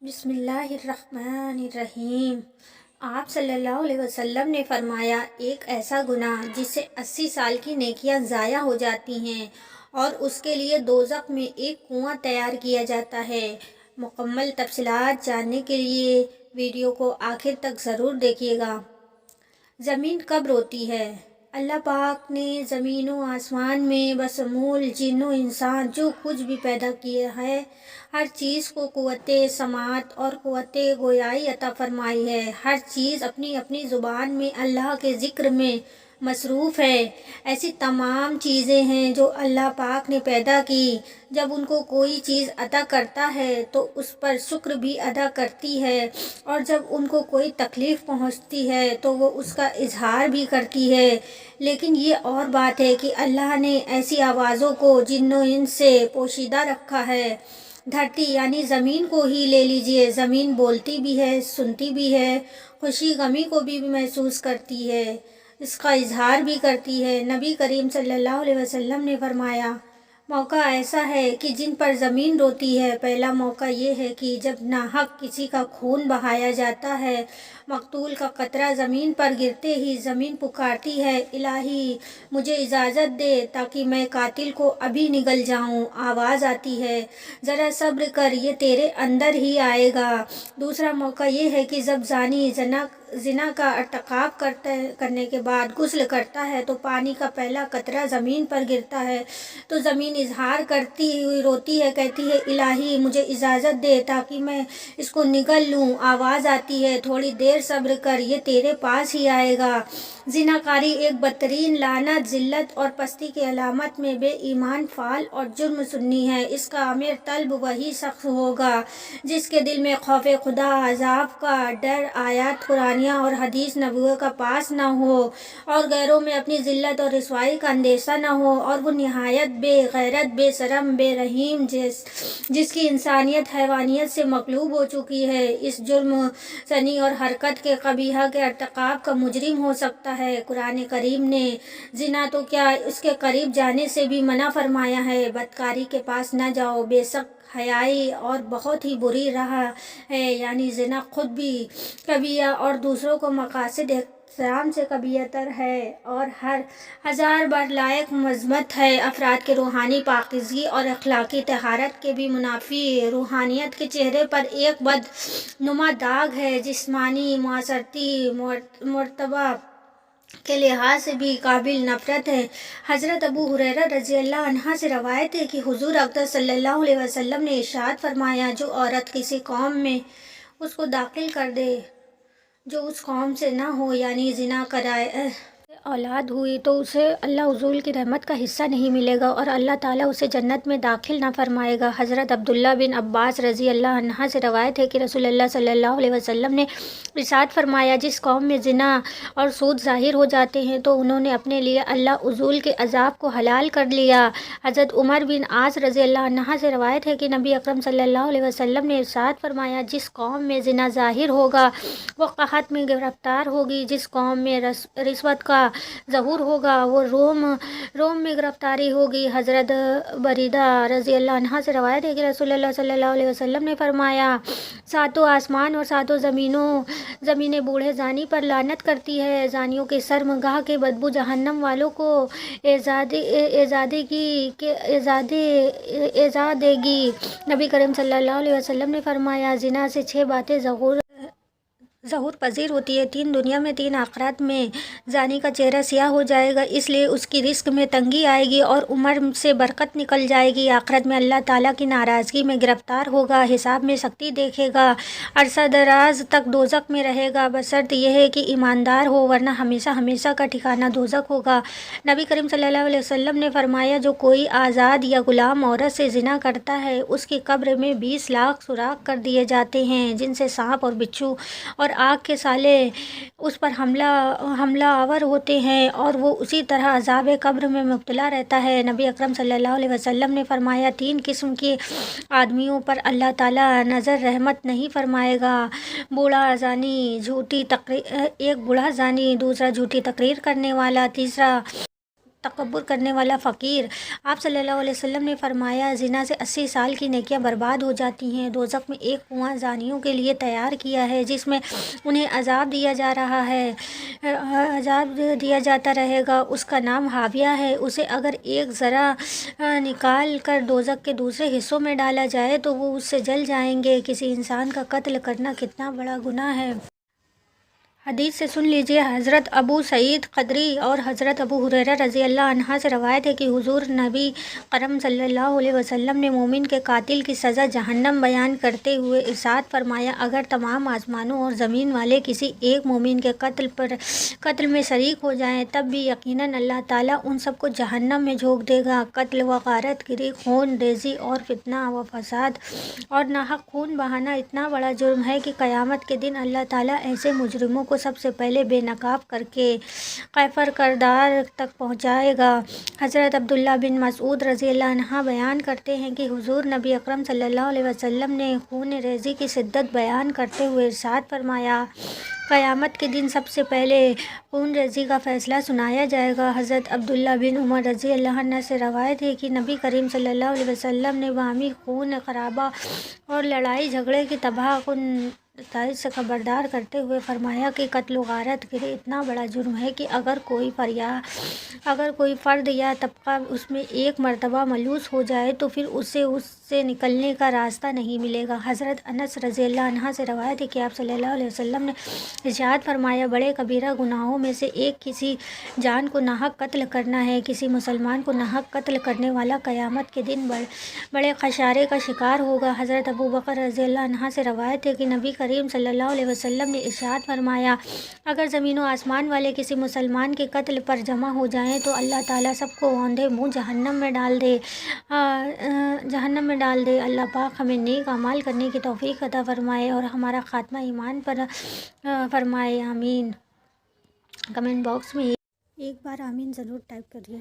بسم اللہ الرحمن الرحیم۔ آپ صلی اللہ علیہ وسلم نے فرمایا، ایک ایسا گناہ جس سے 80 سال کی نیکیاں ضائع ہو جاتی ہیں اور اس کے لیے دوزخ میں ایک کنواں تیار کیا جاتا ہے۔ مکمل تفصیلات جاننے کے لیے ویڈیو کو آخر تک ضرور دیکھیے گا۔ زمین کب روتی ہے؟ اللہ پاک نے زمین و آسمان میں بشمول جن و انسان جو کچھ بھی پیدا کیا ہے، ہر چیز کو قوت سماعت اور قوت گویائی عطا فرمائی ہے۔ ہر چیز اپنی اپنی زبان میں اللہ کے ذکر میں مصروف ہے۔ ایسی تمام چیزیں ہیں جو اللہ پاک نے پیدا کی، جب ان کو کوئی چیز عطا کرتا ہے تو اس پر شکر بھی ادا کرتی ہے، اور جب ان کو کوئی تکلیف پہنچتی ہے تو وہ اس کا اظہار بھی کرتی ہے۔ لیکن یہ اور بات ہے کہ اللہ نے ایسی آوازوں کو جن و انس سے پوشیدہ رکھا ہے۔ دھرتی یعنی زمین کو ہی لے لیجئے، زمین بولتی بھی ہے، سنتی بھی ہے، خوشی غمی کو بھی محسوس کرتی ہے، اس کا اظہار بھی کرتی ہے۔ نبی کریم صلی اللہ علیہ وسلم نے فرمایا، موقع ایسا ہے کہ جن پر زمین روتی ہے۔ پہلا موقع یہ ہے کہ جب ناحق کسی کا خون بہایا جاتا ہے، مقتول کا قطرہ زمین پر گرتے ہی زمین پکارتی ہے، الہی مجھے اجازت دے تاکہ میں قاتل کو ابھی نگل جاؤں۔ آواز آتی ہے، ذرا صبر کر، یہ تیرے اندر ہی آئے گا۔ دوسرا موقع یہ ہے کہ جب زانی زنا کا ارتکاب کرنے کے بعد غسل کرتا ہے تو پانی کا پہلا قطرہ زمین پر گرتا ہے تو زمین اظہار کرتی ہوئی روتی ہے، کہتی ہے، الہی مجھے اجازت دے تاکہ میں اس کو نگل لوں۔ آواز آتی ہے، تھوڑی دیر صبر کر، یہ تیرے پاس ہی آئے گا۔ زناکاری ایک بدترین لعنت، ذلت اور پستی کی علامت میں بے ایمان فعل اور جرم سنی ہے۔ اس کا امیر طلب وہی شخص ہوگا جس کے دل میں خوف خدا، عذاب کا ڈر، آیات قرآنیہ اور حدیث نبوی کا پاس نہ ہو، اور غیروں میں اپنی ذلت اور رسوائی کا اندیشہ نہ ہو، اور وہ نہایت بے غیرت، بے شرم، بے رحیم، جس کی انسانیت حیوانیت سے مغلوب ہو چکی ہے، اس جرم زنی اور حرکت کے قبیحہ کے ارتکاب کا مجرم ہو سکتا ہے۔ قرآن کریم نے زنا تو کیا، اس کے قریب جانے سے بھی منع فرمایا ہے۔ بدکاری کے پاس نہ جاؤ، بے شک حیائی اور بہت ہی بری راہ ہے، یعنی زنا خود بھی کبیرہ اور دوسروں کو مقاصد احترام سے کبیرہ تر ہے اور ہر ہزار بار لائق مذمت ہے۔ افراد کے روحانی پاکیزگی اور اخلاقی طہارت کے بھی منافی روحانیت کے چہرے پر ایک بدنما داغ ہے، جسمانی معاشرتی مرتبہ کے لحاظ سے بھی قابل نفرت ہے۔ حضرت ابو ہریرہ رضی اللہ عنہ سے روایت ہے کہ حضور اقدس صلی اللہ علیہ وسلم نے ارشاد فرمایا، جو عورت کسی قوم میں اس کو داخل کر دے جو اس قوم سے نہ ہو، یعنی زنا کرائے، اولاد ہوئی، تو اسے اللہ عزوجل کی رحمت کا حصہ نہیں ملے گا اور اللہ تعالیٰ اسے جنت میں داخل نہ فرمائے گا۔ حضرت عبداللہ بن عباس رضی اللہ عنہ سے روایت ہے کہ رسول اللہ صلی اللہ علیہ وسلم نے ارشاد فرمایا، جس قوم میں زنا اور سود ظاہر ہو جاتے ہیں تو انہوں نے اپنے لیے اللہ عزوجل کے عذاب کو حلال کر لیا۔ حضرت عمر بن عاص رضی اللہ عنہ سے روایت ہے کہ نبی اکرم صلی اللہ علیہ وسلم نے ارشاد فرمایا، جس قوم میں زنا ظاہر ہوگا وہ قحط میں گرفتار ہوگی، جس قوم میں رشوت کا ظہور ہوگا وہ روم میں گرفتاری ہوگی۔ حضرت بریدہ رضی اللہ عنہ سے روایت ہے کہ رسول اللہ صلی اللہ علیہ وسلم نے فرمایا، ساتوں آسمان اور ساتوں زمینیں بوڑھے زانی پر لعنت کرتی ہے، زانیوں کے شرمگاہ کی بدبو جہنم والوں کو ایذا دے گی۔ نبی کریم صلی اللہ علیہ وسلم نے فرمایا، زنا سے 6 باتیں ظہور پذیر ہوتی ہے، 3 دنیا میں، 3 آخرت میں۔ زانی کا چہرہ سیاہ ہو جائے گا، اس لیے اس کی رزق میں تنگی آئے گی اور عمر سے برکت نکل جائے گی۔ آخرت میں اللہ تعالیٰ کی ناراضگی میں گرفتار ہوگا، حساب میں سختی دیکھے گا، عرصہ دراز تک دوزخ میں رہے گا، بشرط یہ ہے کہ ایماندار ہو، ورنہ ہمیشہ ہمیشہ کا ٹھکانہ دوزخ ہوگا۔ نبی کریم صلی اللہ علیہ وسلم نے فرمایا، جو کوئی آزاد یا غلام عورت سے زنا کرتا ہے اس کی قبر میں 20 لاکھ سوراخ کر دیے جاتے ہیں، جن سے سانپ اور بچھو اور آگ کے شعلے اس پر حملہ آور ہوتے ہیں اور وہ اسی طرح عذاب قبر میں مبتلا رہتا ہے۔ نبی اکرم صلی اللہ علیہ وسلم نے فرمایا، 3 قسم کے آدمیوں پر اللہ تعالیٰ نظر رحمت نہیں فرمائے گا، ایک بوڑھا زانی، دوسرا جھوٹی تقریر کرنے والا، تیسرا تکبر کرنے والا فقیر۔ آپ صلی اللہ علیہ وسلم نے فرمایا زنا سے 80 سال کی نیکیاں برباد ہو جاتی ہیں۔ دوزخ میں ایک کنواں زانیوں کے لیے تیار کیا ہے جس میں انہیں عذاب دیا جا رہا ہے، عذاب دیا جاتا رہے گا۔ اس کا نام حاویہ ہے۔ اسے اگر ایک ذرہ نکال کر دوزخ کے دوسرے حصوں میں ڈالا جائے تو وہ اس سے جل جائیں گے۔ کسی انسان کا قتل کرنا کتنا بڑا گناہ ہے۔ حدیث سے سن لیجیے۔ حضرت ابو سعید خدری اور حضرت ابو ہریرہ رضی اللہ عنہ سے روایت ہے کہ حضور نبی کرم صلی اللہ علیہ وسلم نے مومن کے قاتل کی سزا جہنم بیان کرتے ہوئے ارشاد فرمایا، اگر تمام آسمانوں اور زمین والے کسی ایک مومن کے قتل میں شریک ہو جائیں تب بھی یقیناً اللہ تعالیٰ ان سب کو جہنم میں جھونک دے گا۔ قتل و غارت گری، خون ریزی اور فتنہ و فساد اور ناحق خون بہانا اتنا بڑا جرم ہے کہ قیامت کے دن اللہ تعالیٰ ایسے مجرموں کو سب سے پہلے بے نقاب کر کے قیفر کردار تک پہنچائے گا۔ حضرت عبداللہ بن مسعود رضی اللہ عنہ بیان کرتے ہیں کہ حضور نبی اکرم صلی اللہ علیہ وسلم نے خون ریزی کی شدت بیان کرتے ہوئے ارشاد فرمایا، قیامت کے دن سب سے پہلے خون ریزی کا فیصلہ سنایا جائے گا۔ حضرت عبداللہ بن عمر رضی اللہ عنہ سے روایت ہے کہ نبی کریم صلی اللہ علیہ وسلم نے باہمی خون خرابہ اور لڑائی جھگڑے کی تباہ کن نتائج سے خبردار کرتے ہوئے فرمایا کہ قتل و غارت گری اتنا بڑا جرم ہے کہ اگر کوئی فرد یا طبقہ اس میں ایک مرتبہ ملوث ہو جائے تو پھر اسے اس سے نکلنے کا راستہ نہیں ملے گا۔ حضرت انس رضی اللہ عنہ سے روایت ہے کہ آپ صلی اللہ علیہ وسلم نے ارشاد فرمایا، بڑے کبیرہ گناہوں میں سے ایک کسی جان کو ناحق قتل کرنا ہے۔ کسی مسلمان کو ناحق قتل کرنے والا قیامت کے دن بڑے خسارے کا شکار ہوگا۔ حضرت ابو بکر رضی اللہ عنہ سے روایت ہے کہ نبی کریم صلی اللہ علیہ وسلم نے ارشاد فرمایا، اگر زمین و آسمان والے کسی مسلمان کے قتل پر جمع ہو جائیں تو اللہ تعالیٰ سب کو اوندھے منہ جہنم میں ڈال دے۔ اللہ پاک ہمیں نیک اعمال کرنے کی توفیق عطا فرمائے اور ہمارا خاتمہ ایمان پر فرمائے، آمین۔ کمنٹ باکس میں ایک بار آمین ضرور ٹائپ کریے۔